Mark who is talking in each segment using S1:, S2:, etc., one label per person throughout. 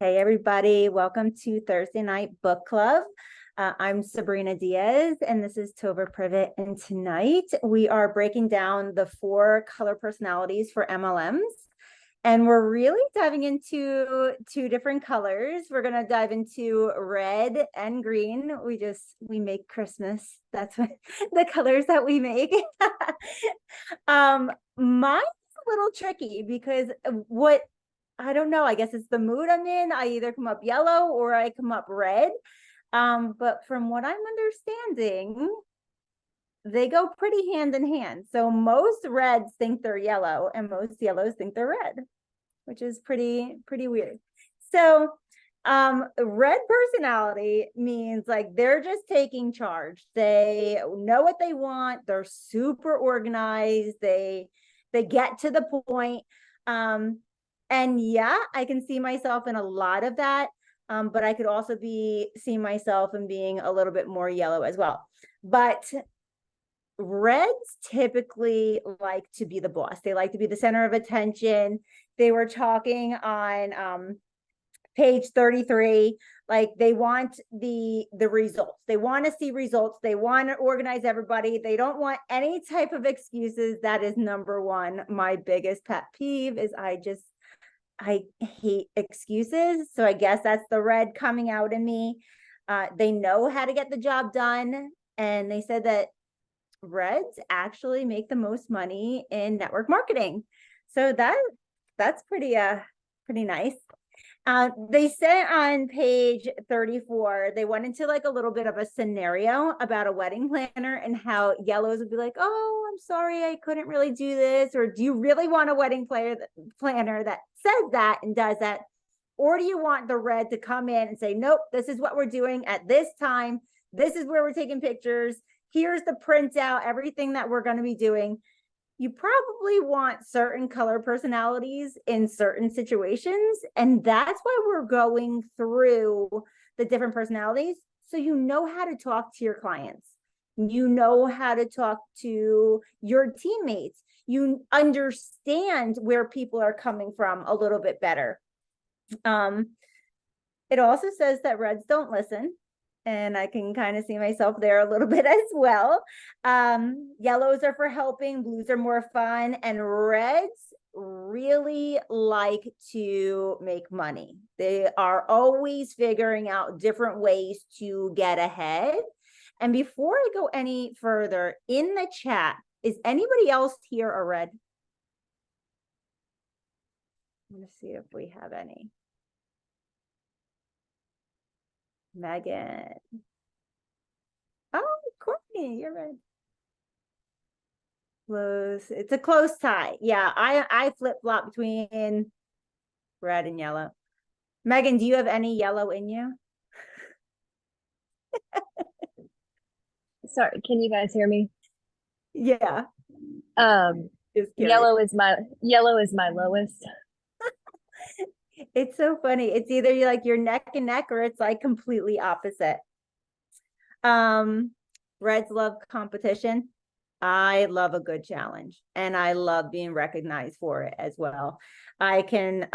S1: Hey, everybody. Welcome to Thursday Night Book Club. I'm Sabrina Diaz, and this is Tova Privet. And tonight we are breaking down the 4 color personalities for MLMs. And we're really diving into 2 different colors. We're going to dive into red and green. We make Christmas. That's what the colors that we make. Mine's a little tricky because I don't know. I guess it's the mood I'm in. I either come up yellow or I come up red. But from what I'm understanding, they go pretty hand in hand. So most reds think they're yellow and most yellows think they're red, which is pretty weird. So red personality means like they're just taking charge. They know what they want. They're super organized. They get to the point. And yeah, I can see myself in a lot of that. But I could also see myself in being a little bit more yellow as well. But reds typically like to be the boss. They like to be the center of attention. They were talking on page 33, like they want the results. They want to see results. They want to organize everybody. They don't want any type of excuses. That is number one. My biggest pet peeve is I hate excuses. So I guess that's the red coming out in me. They know how to get the job done. And they said that reds actually make the most money in network marketing. So that's pretty nice. They said on page 34, they went into like a little bit of a scenario about a wedding planner and how yellows would be like, oh, I'm sorry, I couldn't really do this. Or do you really want a wedding planner that says that and does that? Or do you want the red to come in and say, nope, this is what we're doing at this time. This is where we're taking pictures. Here's the printout, everything that we're going to be doing. You probably want certain color personalities in certain situations. And that's why we're going through the different personalities. So you know how to talk to your clients. You know how to talk to your teammates. You understand where people are coming from a little bit better. It also says that reds don't listen. And I can kind of see myself there a little bit as well. Yellows are for helping, blues are more fun, and reds really like to make money. They are always figuring out different ways to get ahead. And before I go any further, in the chat, is anybody else here a red? Let's see if we have any. Megan. Oh, Courtney, you're right. Close. It's a close tie. Yeah, I flip-flop between red and yellow. Megan, do you have any yellow in you?
S2: Sorry, can you guys hear me?
S1: Yeah.
S2: Yellow is my lowest.
S1: It's so funny. It's either you're neck and neck or it's like completely opposite. Reds love competition. I love a good challenge and I love being recognized for it as well. I can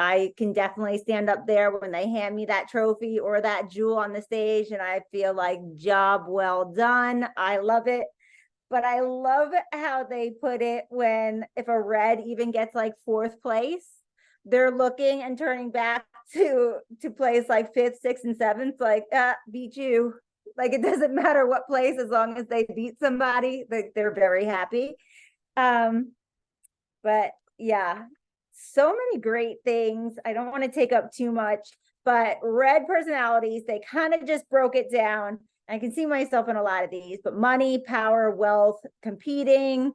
S1: definitely stand up there when they hand me that trophy or that jewel on the stage and I feel like job well done. I love it. But I love how they put it if a red even gets like 4th place, they're looking and turning back to place like 5th, 6th, and 7th, like beat you. Like it doesn't matter what place, as long as they beat somebody, they're very happy. But yeah, so many great things. I don't want to take up too much, but red personalities, they kind of just broke it down. I can see myself in a lot of these, but money, power, wealth, competing.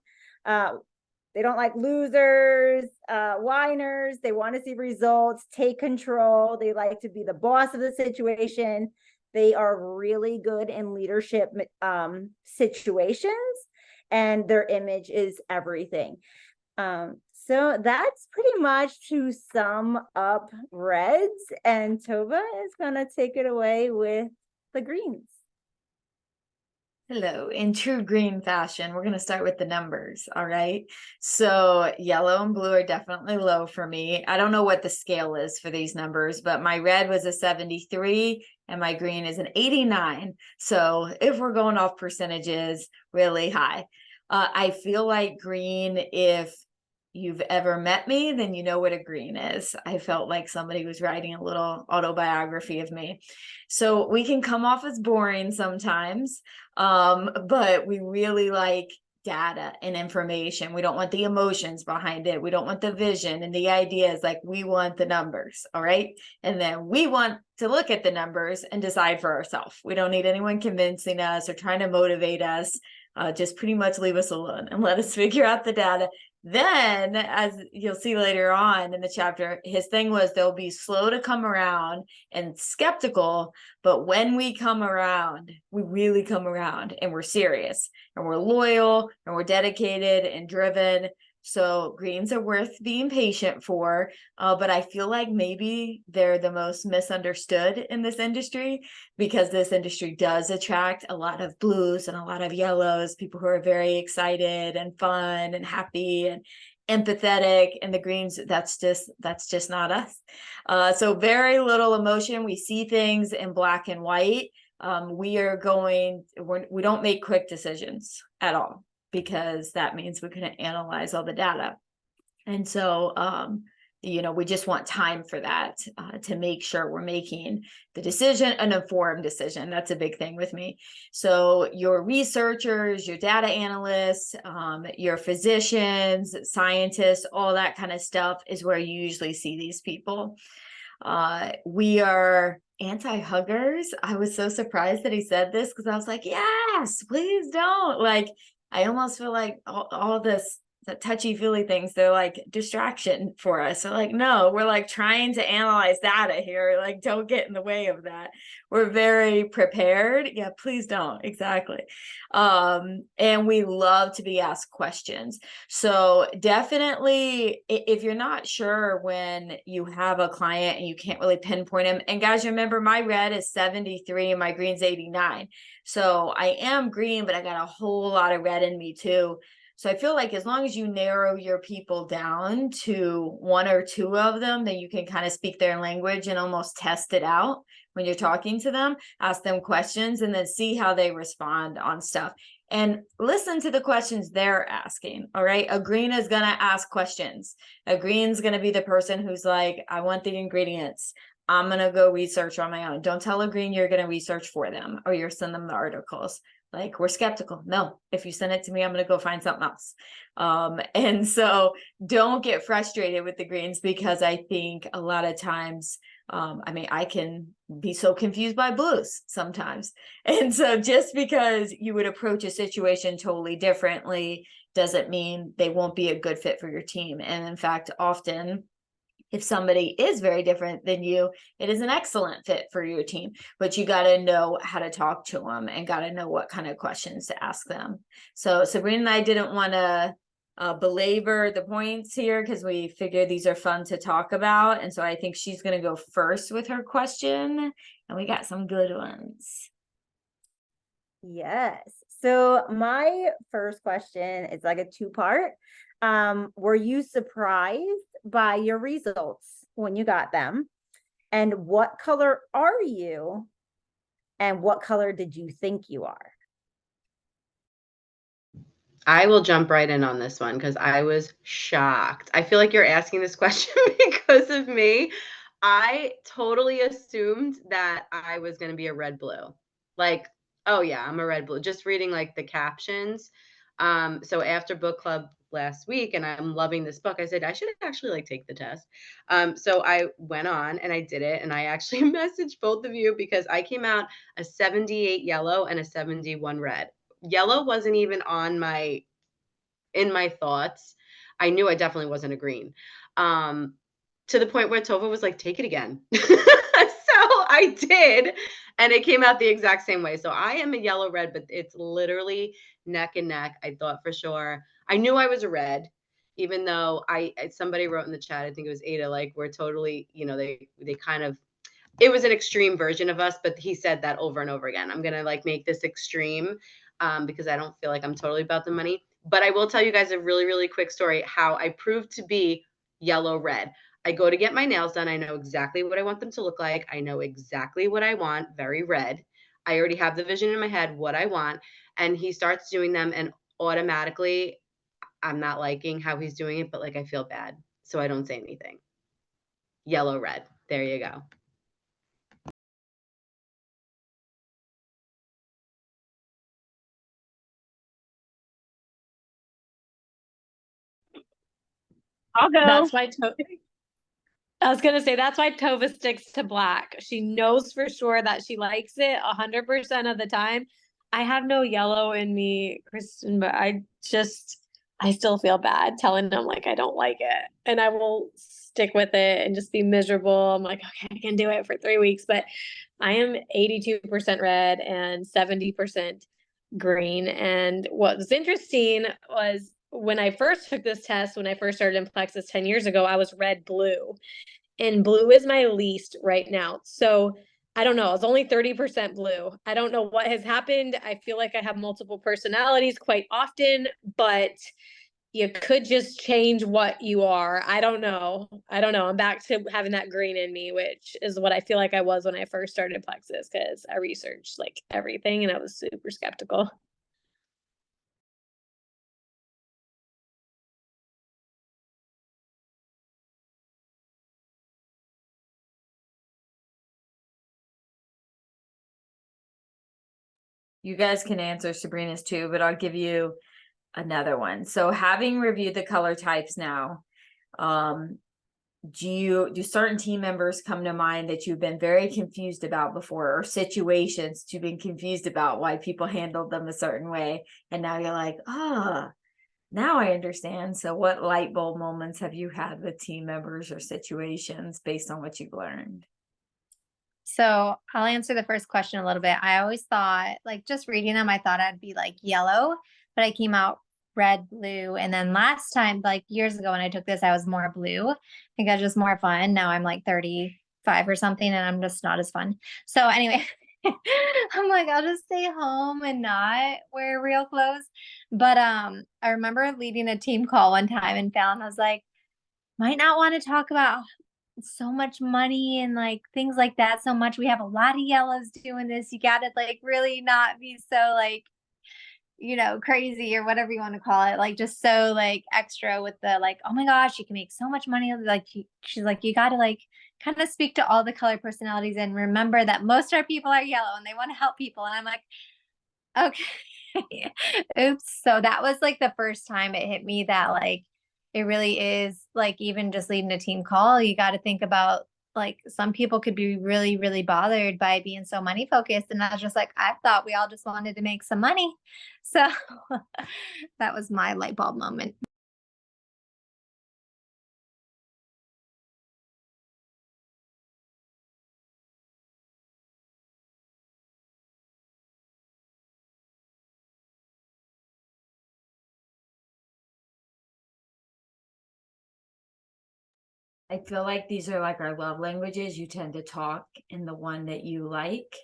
S1: They don't like losers, whiners. They want to see results, take control. They like to be the boss of the situation. They are really good in leadership situations, and their image is everything. So that's pretty much to sum up reds, and Tova is going to take it away with the greens.
S3: Hello. In true green fashion, we're going to start with the numbers. All right. So yellow and blue are definitely low for me. I don't know what the scale is for these numbers, but my red was a 73 and my green is an 89. So if we're going off percentages, really high. I feel like green, if you've ever met me, then you know what a green is. I felt like somebody was writing a little autobiography of me. So we can come off as boring sometimes, but we really like data and information. We don't want the emotions behind it. We don't want the vision and the ideas. Like, we want the numbers. All right. And then we want to look at the numbers and decide for ourselves. We don't need anyone convincing us or trying to motivate us. Just pretty much leave us alone and let us figure out the data. Then, as you'll see later on in the chapter, his thing was they'll be slow to come around and skeptical, but when we come around, we really come around and we're serious and we're loyal and we're dedicated and driven. So greens are worth being patient for, but I feel like maybe they're the most misunderstood in this industry, because this industry does attract a lot of blues and a lot of yellows, people who are very excited and fun and happy and empathetic, and the greens, that's just not us. So very little emotion. We see things in black and white. We don't make quick decisions at all, because that means we couldn't analyze all the data. And so, we just want time for that, to make sure we're making the decision, an informed decision. That's a big thing with me. So your researchers, your data analysts, your physicians, scientists, all that kind of stuff is where you usually see these people. We are anti-huggers. I was so surprised that he said this, because I was like, yes, please don't. Like, I almost feel like all this, the touchy-feely things, they're like distraction for us. So like, no, we're like trying to analyze data here. Like, don't get in the way of that. We're very prepared. Yeah, please don't. Exactly. And we love to be asked questions. So definitely, if you're not sure when you have a client and you can't really pinpoint them, and guys, remember, my red is 73 and my green's 89. So I am green, but I got a whole lot of red in me too. So I feel like as long as you narrow your people down to one or two of them, then you can kind of speak their language and almost test it out when you're talking to them, ask them questions, and then see how they respond on stuff. And listen to the questions they're asking. All right. A green is going to ask questions. A green's going to be the person who's like, I want the ingredients. I'm going to go research on my own. Don't tell a green you're going to research for them, or you're send them the articles. Like, we're skeptical. No, if you send it to me, I'm going to go find something else. And so don't get frustrated with the greens, because I think a lot of times, I can be so confused by blues sometimes. And so just because you would approach a situation totally differently doesn't mean they won't be a good fit for your team. And in fact, often, if somebody is very different than you, it is an excellent fit for your team, but you got to know how to talk to them and got to know what kind of questions to ask them. So Sabrina and I didn't want to belabor the points here, because we figured these are fun to talk about. And so I think she's going to go first with her question, and we got some good ones.
S1: Yes. So my first question is like a two-part. Were you surprised by your results when you got them? And what color are you? And what color did you think you are?
S4: I will jump right in on this one because I was shocked. I feel like you're asking this question because of me. I totally assumed that I was going to be a red blue. Like, oh yeah, I'm a red blue. Just reading like the captions. So after book club last week, and I'm loving this book, I said I should actually like take the test. So I went on and I did it, and I actually messaged both of you because I came out a 78 yellow and a 71 red. Yellow wasn't even in my thoughts. I knew I definitely wasn't a green. To the point where Tova was like, take it again. So I did, and it came out the exact same way. So I am a yellow red, but it's literally neck and neck. I thought for sure. I knew I was a red, even though somebody wrote in the chat, I think it was Ada, like, we're totally, they kind of, it was an extreme version of us, but he said that over and over again. I'm going to like make this extreme. because I don't feel like I'm totally about the money. But I will tell you guys a really, really quick story how I proved to be yellow red. I go to get my nails done. I know exactly what I want them to look like. I know exactly what I want, very red. I already have the vision in my head, what I want. And he starts doing them, and automatically I'm not liking how he's doing it, but like I feel bad. So I don't say anything. Yellow, red. There you go.
S5: I'll go.
S2: That's why I was gonna say that's why Tova sticks to black. She knows for sure that she likes it 100% of the time. I have no yellow in me, Kristen, but I still feel bad telling them like I don't like it, and I will stick with it and just be miserable. I'm like, okay, I can do it for 3 weeks, but I am 82% red and 70% green. And what was interesting was when I first took this test, when I first started in Plexus 10 years ago, I was red blue, and blue is my least right now. So I don't know. It's only 30% blue. I don't know what has happened. I feel like I have multiple personalities quite often, but you could just change what you are. I don't know. I'm back to having that green in me, which is what I feel like I was when I first started Plexus, because I researched like everything and I was super skeptical.
S3: You guys can answer Sabrina's too, but I'll give you another one. So having reviewed the color types now, do certain team members come to mind that you've been very confused about before, or situations you've been confused about why people handled them a certain way, and now you're like, now I understand. So what light bulb moments have you had with team members or situations based on what you've learned?
S6: So I'll answer the first question a little bit. I always thought, like, just reading them, I thought I'd be like yellow, but I came out red, blue. And then last time, like years ago when I took this, I was more blue. I think I was just more fun. Now I'm like 35 or something and I'm just not as fun. So anyway, I'm like, I'll just stay home and not wear real clothes. But I remember leading a team call one time and Fallon was like, might not want to talk about so much money and like things like that so much. We have a lot of yellows doing this. You gotta like really not be so like, crazy or whatever you want to call it. Like just so like extra with the like, oh my gosh, you can make so much money. Like she's like, you gotta like kind of speak to all the color personalities and remember that most of our people are yellow and they want to help people. And I'm like, okay. Oops. So that was like the first time it hit me that like it really is like even just leading a team call, you got to think about like some people could be really, really bothered by being so money focused. And I was just like, I thought we all just wanted to make some money. So that was my light bulb moment.
S3: I feel like these are like our love languages. You tend to talk in the one that you like,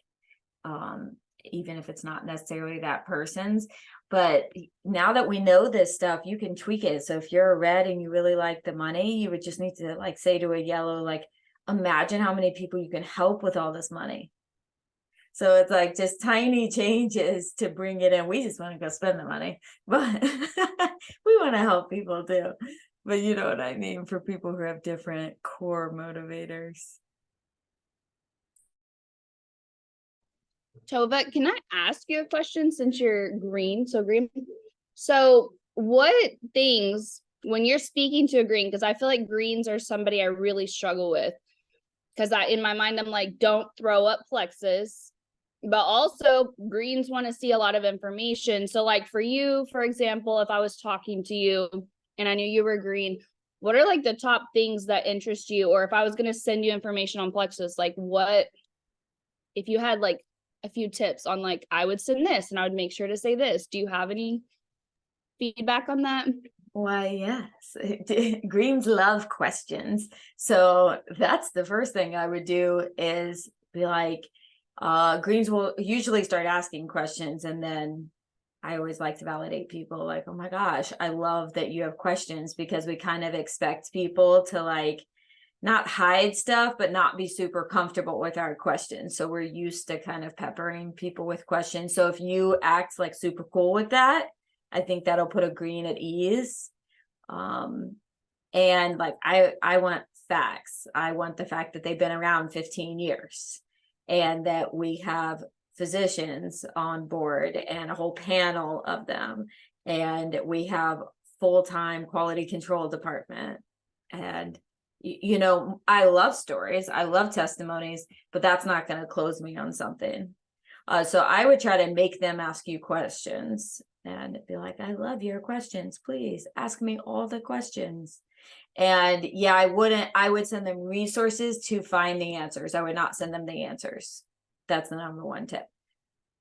S3: even if it's not necessarily that person's. But now that we know this stuff, you can tweak it. So if you're a red and you really like the money, you would just need to like say to a yellow, like, imagine how many people you can help with all this money. So it's like just tiny changes to bring it in. We just want to go spend the money, but we want to help people too. But you know what I mean, for people who have different core motivators.
S5: Tova, can I ask you a question since you're green? So what things, when you're speaking to a green, because I feel like greens are somebody I really struggle with. Because in my mind, I'm like, don't throw up Plexus. But also greens want to see a lot of information. So like for you, for example, if I was talking to you and I knew you were green, what are like the top things that interest you? Or if I was going to send you information on Plexus, like what, if you had like a few tips on like, I would send this and I would make sure to say this. Do you have any feedback on that?
S3: Why, yes. Greens love questions. So that's the first thing I would do is be like, greens will usually start asking questions and then I always like to validate people, like, oh my gosh, I love that you have questions, because we kind of expect people to like not hide stuff, but not be super comfortable with our questions. So we're used to kind of peppering people with questions. So if you act like super cool with that, I think that'll put a green at ease. And like, I want facts. I want the fact that they've been around 15 years and that we have physicians on board and a whole panel of them. And we have full-time quality control department. And you know, I love stories, I love testimonies, but that's not going to close me on something. So I would try to make them ask you questions and be like, I love your questions. Please ask me all the questions. And yeah, I would send them resources to find the answers. I would not send them the answers. That's the number one tip.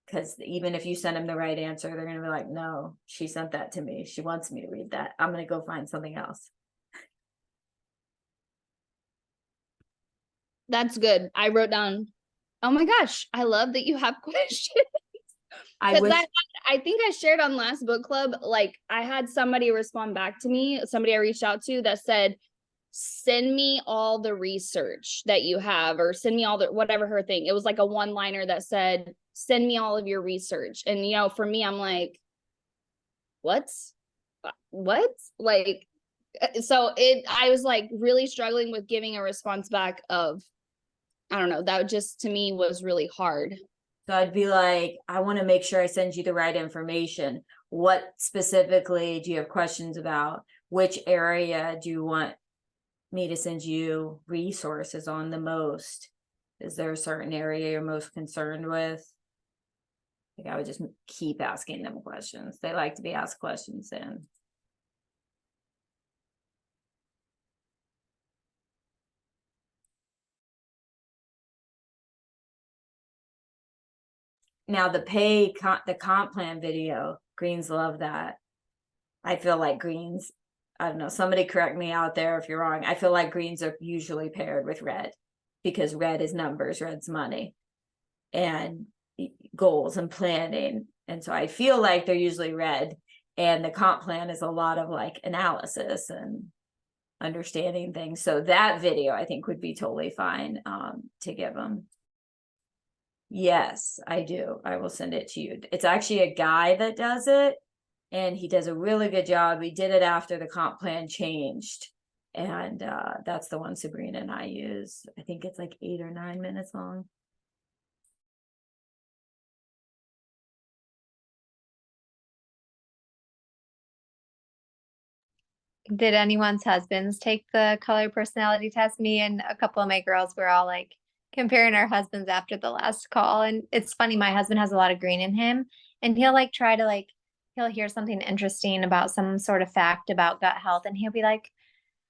S3: Because even if you send them the right answer, they're going to be like, no, she sent that to me. She wants me to read that. I'm going to go find something else.
S5: That's good. I wrote down, oh my gosh, I love that you have questions.
S3: I
S5: 'Cause
S3: wish
S5: I think I shared on last book club, like I had somebody respond back to me, somebody I reached out to that said, send me all the research that you have, or send me all the, whatever her thing. It was like a one-liner that said, send me all of your research. And, you know, for me, I'm like, what? What? Like, so I was like really struggling with giving a response back of, I don't know, that just to me was really hard.
S3: So I'd be like, I want to make sure I send you the right information. What specifically do you have questions about? Which area do you want me to send you resources on the most? Is there a certain area you're most concerned with? Like, I would just keep asking them questions. They like to be asked questions then. Now the comp plan video, Greens love that. I feel like Greens, I don't know, somebody correct me out there if you're wrong. I feel like Greens are usually paired with red because red is numbers, red's money and goals and planning. And so I feel like they're usually red, and the comp plan is a lot of like analysis and understanding things. So that video I think would be totally fine to give them. Yes, I do. I will send it to you. It's actually a guy that does it, and he does a really good job. He did it after the comp plan changed. And that's the one Sabrina and I use. I think it's like 8 or 9 minutes long.
S6: Did anyone's husbands take the color personality test? Me and a couple of my girls were all like comparing our husbands after the last call. And it's funny, my husband has a lot of green in him, and he'll like try to like, he'll hear something interesting about some sort of fact about gut health, and he'll be like,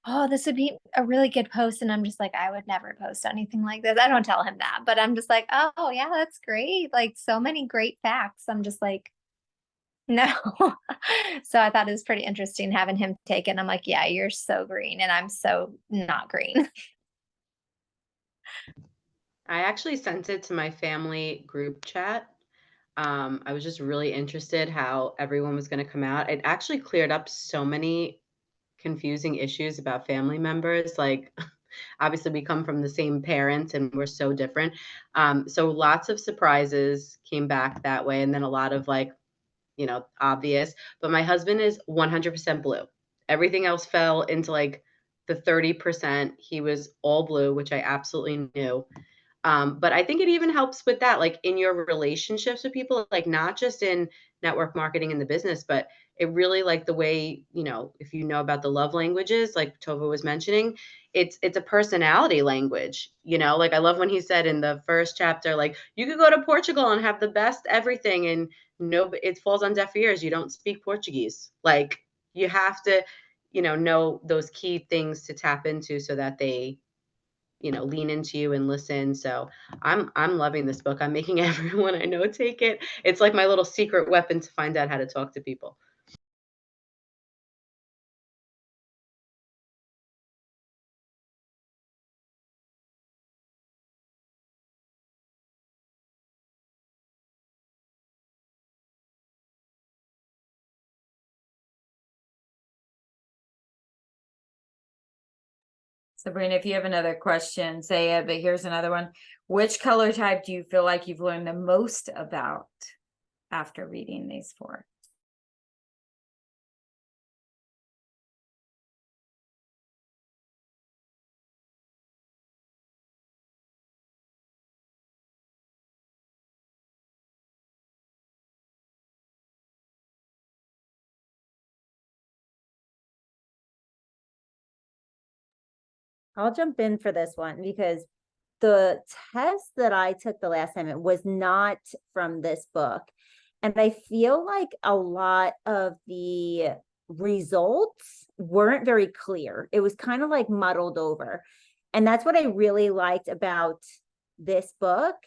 S6: oh, this would be a really good post. And I'm just like, I would never post anything like this. I don't tell him that, but I'm just like, oh yeah, that's great. Like so many great facts. I'm just like, no. So I thought it was pretty interesting having him take it. And I'm like, yeah, you're so green and I'm so not green.
S4: I actually sent it to my family group chat. I was just really interested how everyone was going to come out. It actually cleared up so many confusing issues about family members. Like, obviously, we come from the same parents and we're so different. So lots of surprises came back that way. And then a lot of like, obvious. But my husband is 100% blue. Everything else fell into like the 30%. He was all blue, which I absolutely knew. But I think it even helps with that, like in your relationships with people, like not just in network marketing in the business, but it really like the way, if you know about the love languages, like Tova was mentioning, it's a personality language, like I love when he said in the first chapter, like you could go to Portugal and have the best everything and no, it falls on deaf ears. You don't speak Portuguese. Like you have to, know those key things to tap into so that they lean into you and listen. So I'm loving this book. I'm making everyone I know take it. It's like my little secret weapon to find out how to talk to people.
S3: Sabrina, if you have another question, say it, but here's another one. Which color type do you feel like you've learned the most about after reading these four?
S1: I'll jump in for this one because the test that I took the last time, it was not from this book. And I feel like a lot of the results weren't very clear. It was kind of like muddled over. And that's what I really liked about this book.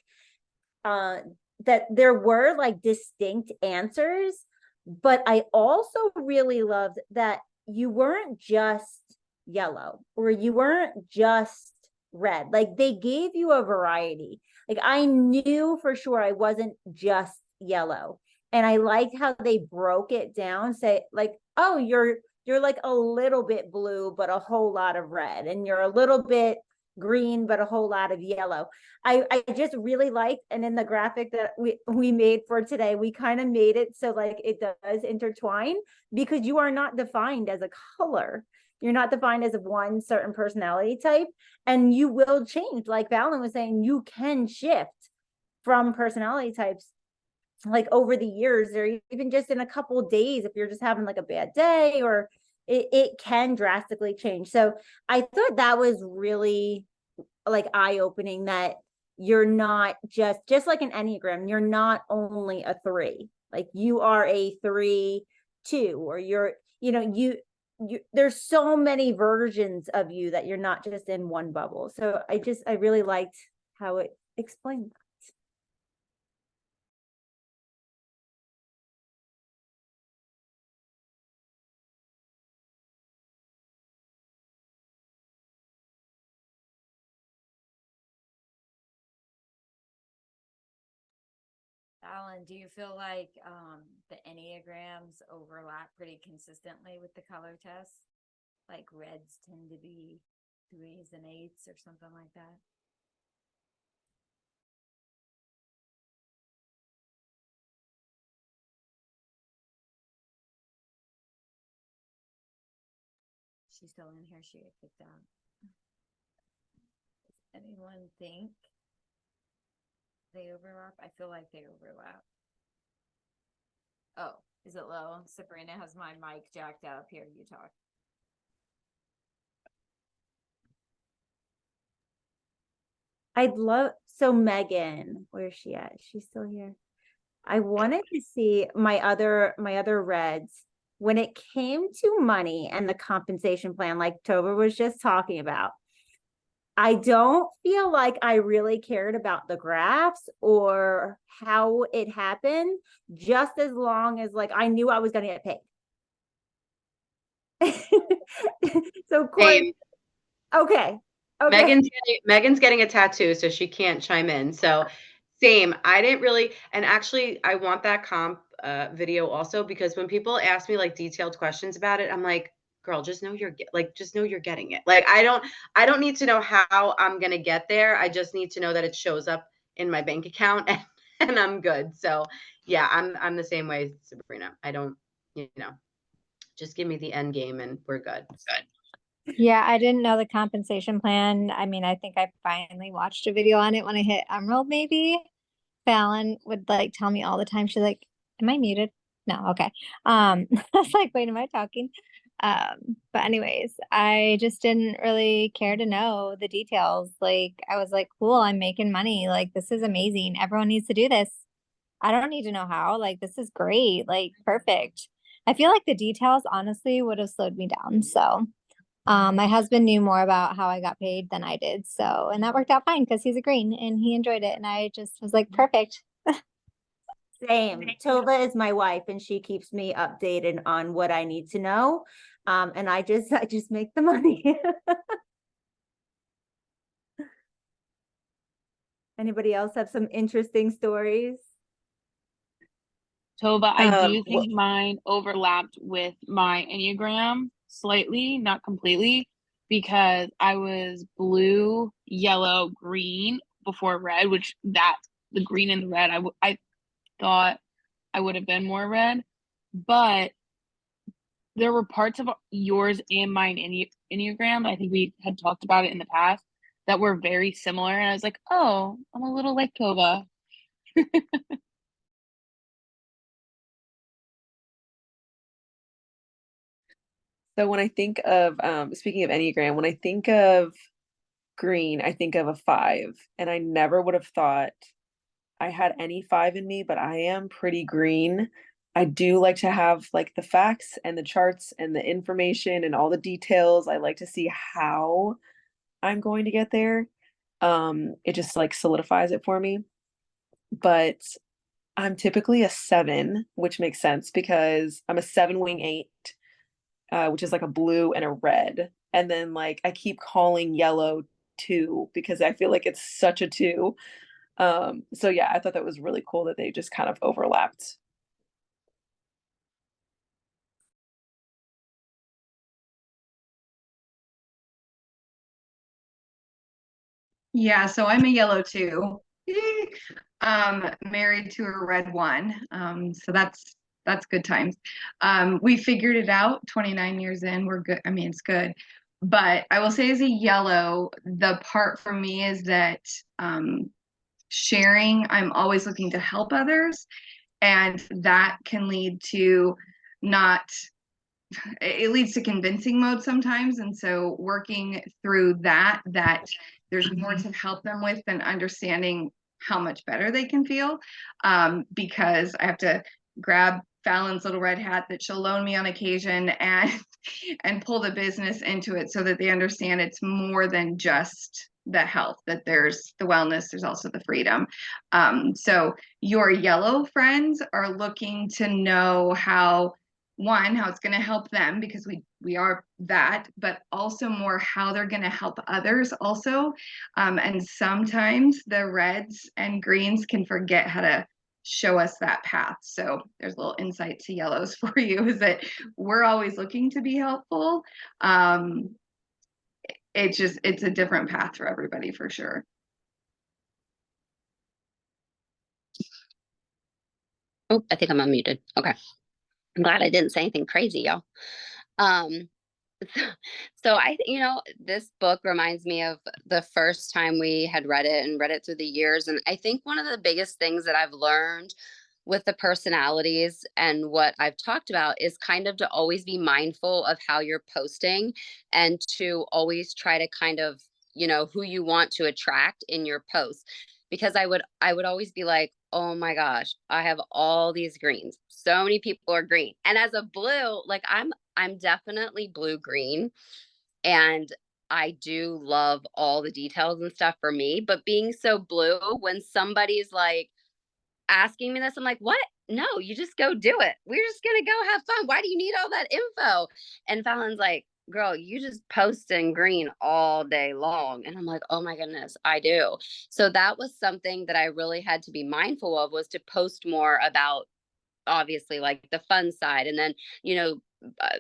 S1: That there were like distinct answers, but I also really loved that you weren't just yellow or you weren't just red. Like they gave you a variety. Like I knew for sure I wasn't just yellow. And I liked how they broke it down, say like, oh, you're like a little bit blue, but a whole lot of red. And you're a little bit green, but a whole lot of yellow. I just really liked, and in the graphic that we made for today, we kind of made it so like it does intertwine because you are not defined as a color. You're not defined as one certain personality type, and you will change. Like Valen was saying, you can shift from personality types like over the years, or even just in a couple of days if you're just having like a bad day, or it can drastically change. So I thought that was really like eye-opening, that you're not just like an Enneagram, you're not only a 3, like you are a 3-2, or you're, you there's so many versions of you that you're not just in one bubble. So I really liked how it explained that.
S3: Alan, do you feel like the Enneagrams overlap pretty consistently with the color test? Like reds tend to be 3s and 8s or something like that? She's still in here. She got kicked out. Does anyone think they overlap? I feel like they overlap. Oh, is it low? Sabrina has my mic jacked up. Here, you talk.
S1: So Megan, where's she at? She's still here. I wanted to see my other reds when it came to money and the compensation plan, like Tova was just talking about. I don't feel like I really cared about the graphs or how it happened, just as long as like I knew I was going to get paid. So Corey, okay.
S4: Megan's getting a tattoo, so she can't chime in. So same. I didn't really, and actually I want that comp video also, because when people ask me like detailed questions about it, I'm like, girl, just know you're getting it. Like I don't need to know how I'm gonna get there. I just need to know that it shows up in my bank account and I'm good. So yeah, I'm the same way, Sabrina. I don't, just give me the end game and we're good.
S6: Yeah, I didn't know the compensation plan. I mean, I think I finally watched a video on it when I hit Emerald, maybe. Fallon would like tell me all the time. She's like, am I muted? No, okay. I was like, wait, am I talking? But anyways, I just didn't really care to know the details. Like, I was like, cool, I'm making money. Like, this is amazing. Everyone needs to do this. I don't need to know how. Like, this is great. Like, perfect. I feel like the details honestly would have slowed me down. So, my husband knew more about how I got paid than I did. So, and that worked out fine because he's a green and he enjoyed it. And I just was like, perfect.
S1: Same. Tova is my wife and she keeps me updated on what I need to know. And I just make the money. Anybody else have some interesting stories?
S7: Tova, I do think mine overlapped with my Enneagram slightly, not completely. because I was blue, yellow, green before red, which that the green and the red, I thought I would have been more red, but there were parts of yours and mine Enneagram, I think we had talked about it in the past, that were very similar. And I was like, oh, I'm a little like Tova.
S8: So when I think of speaking of Enneagram, when I think of green, I think of a 5. And I never would have thought I had any 5 in me, but I am pretty green. I do like to have like the facts and the charts and the information and all the details. I like to see how I'm going to get there. It just like solidifies it for me. But I'm typically a 7, which makes sense because I'm a 7 wing 8, which is like a blue and a red. And then like I keep calling yellow 2 because I feel like it's such a 2. So yeah, I thought that was really cool that they just kind of overlapped.
S9: Yeah, so I'm a yellow too. Married to a red one. So that's good times. We figured it out 29 years in. We're good. I mean, it's good. But I will say as a yellow, the part for me is that sharing, I'm always looking to help others. And that can lead to not, it leads to convincing mode sometimes. And so working through that there's more to help them with than understanding how much better they can feel. Because I have to grab Fallon's little red hat that she'll loan me on occasion and pull the business into it so that they understand it's more than just the health, that there's the wellness, there's also the freedom. So your yellow friends are looking to know how it's going to help them because we are that, but also more how they're going to help others also. And sometimes the reds and greens can forget how to show us that path. So there's a little insight to yellows for you, is that we're always looking to be helpful. It's a different path for everybody for sure.
S10: Oh, I think I'm unmuted. Okay. I'm glad I didn't say anything crazy, y'all. So this book reminds me of the first time we had read it and read it through the years. And I think one of the biggest things that I've learned with the personalities and what I've talked about is kind of to always be mindful of how you're posting and to always try to kind of, who you want to attract in your posts. Because I would always be like, oh my gosh, I have all these greens. So many people are green. And as a blue, like I'm definitely blue green. And I do love all the details and stuff for me. But being so blue, when somebody's like asking me this, I'm like, what? No, you just go do it. We're just gonna go have fun. Why do you need all that info? And Fallon's like, girl, you just post in green all day long. And I'm like, oh my goodness, I do. So that was something that I really had to be mindful of, was to post more about obviously like the fun side. And then,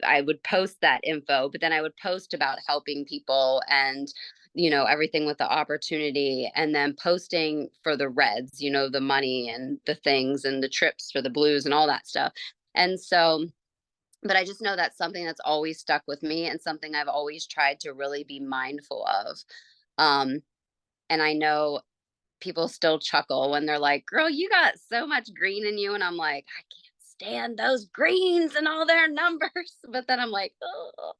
S10: I would post that info, but then I would post about helping people and, everything with the opportunity, and then posting for the reds, the money and the things and the trips for the blues and all that stuff. And so, but I just know that's something that's always stuck with me and something I've always tried to really be mindful of. And I know people still chuckle when they're like, girl, you got so much green in you. And I'm like, I can't stand those greens and all their numbers. But then I'm like, oh,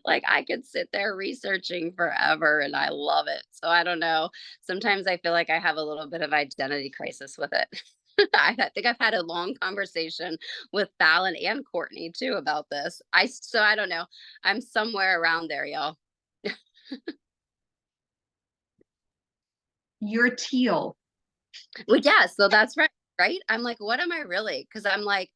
S10: like I could sit there researching forever and I love it. So I don't know. Sometimes I feel like I have a little bit of identity crisis with it. I think I've had a long conversation with Fallon and Courtney too about this. So I don't know. I'm somewhere around there, y'all.
S9: You're teal.
S10: Well, yeah, so that's right? I'm like, what am I really? Because I'm like,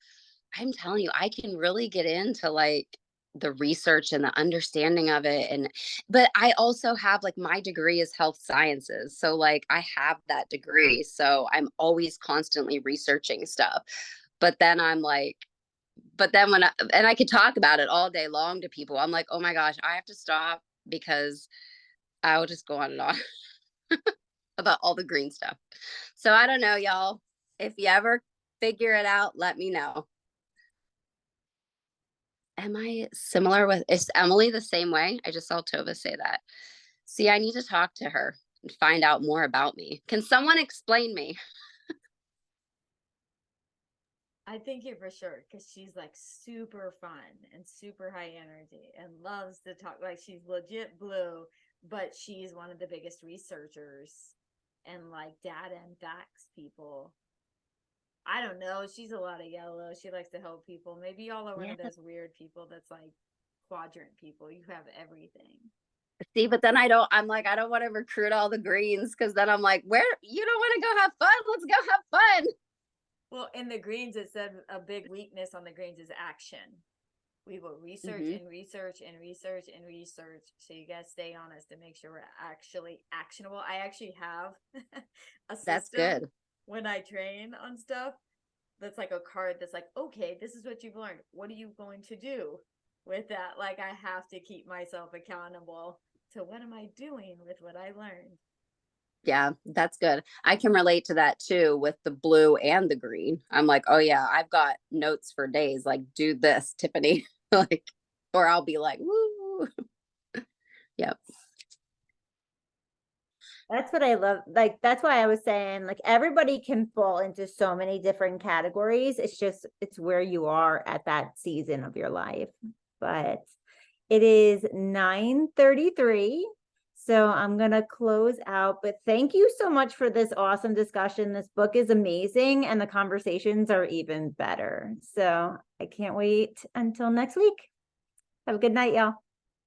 S10: I'm telling you, I can really get into like the research and the understanding of it. But I also have like, my degree is health sciences. So like I have that degree. So I'm always constantly researching stuff. But then I'm like, and I could talk about it all day long to people. I'm like, oh my gosh, I have to stop because I'll just go on and on about all the green stuff. So I don't know, y'all. If you ever figure it out, let me know. Am I similar with, is Emily the same way? I just saw Tova say that. See, I need to talk to her and find out more about me. Can someone explain me?
S3: I think you for sure, because she's like super fun and super high energy and loves to talk. Like she's legit blue, but she's one of the biggest researchers and like data and facts people. I don't know. She's a lot of yellow. She likes to help people. Maybe y'all are one of those weird people that's like quadrant people. You have everything.
S10: See, but then I'm like, I don't want to recruit all the greens because then I'm like, where you don't want to go have fun? Let's go have fun.
S3: Well, in the greens, it said a big weakness on the greens is action. We will research and research and research and research. So you guys stay honest and make sure we're actually actionable. I actually have a system.
S10: That's good.
S3: When I train on stuff, that's like a card that's like, okay, this is what you've learned. What are you going to do with that? Like, I have to keep myself accountable to what am I doing with what I learned?
S10: Yeah, that's good. I can relate to that too with the blue and the green. I'm like, oh yeah, I've got notes for days. Like, do this, Tiffany. Like, or I'll be like, woo. Yep.
S1: That's what I love. Like, that's why I was saying, like, everybody can fall into so many different categories. It's just, it's where you are at that season of your life. But it is 9:33. So I'm going to close out. But thank you so much for this awesome discussion. This book is amazing and the conversations are even better. So I can't wait until next week. Have a good night, y'all.